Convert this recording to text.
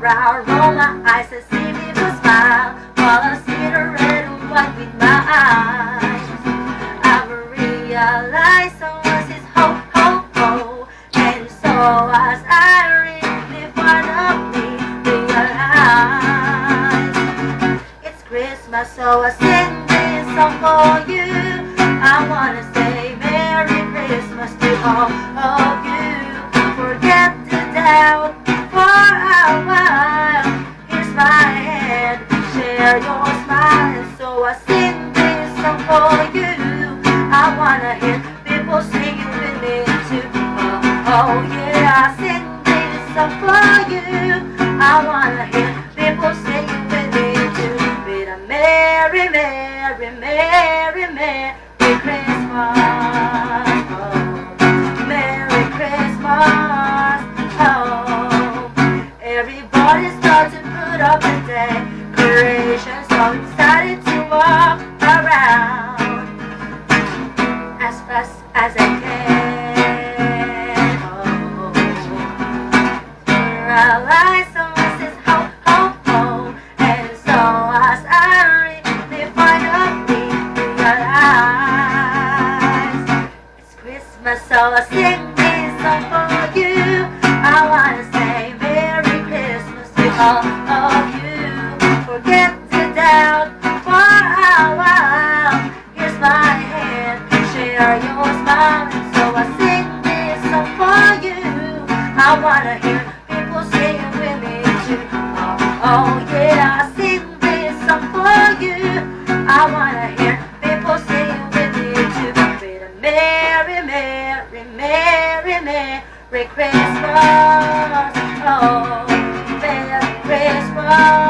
I roll my eyes and see people smile while I see the red and white with my eyes. I've realized someone's is ho, ho, ho. And so as I really finally realize it's Christmas, so I sing this song for you. I wanna say Merry Christmas to all of you. Forget the doubt for a while. Here's my hand, share your smile. So I sing this song for you. I wanna hear people singing with me too. Oh yeah, I sing this song for you. I wanna hear people singing with me too. With a merry, merry, merry, merry Christmas. Oh, Merry Christmas. Oh, everybody starts to put up a decoration, so excited to walk around as fast as I can. Oh, realize someone says ho, ho, ho, and so as I really finally realize it's Christmas, so I sing this song for you. I wanna say Merry Christmas to all of you. Forget the doubt for a while. Here's my hand, share your smile. So I sing this song for you. I wanna hear people singing with me too. Oh yeah, I sing this song for you. I wanna hear people singing with me too. With a merry, merry, merry, merry Christmas. Oh, Merry Christmas.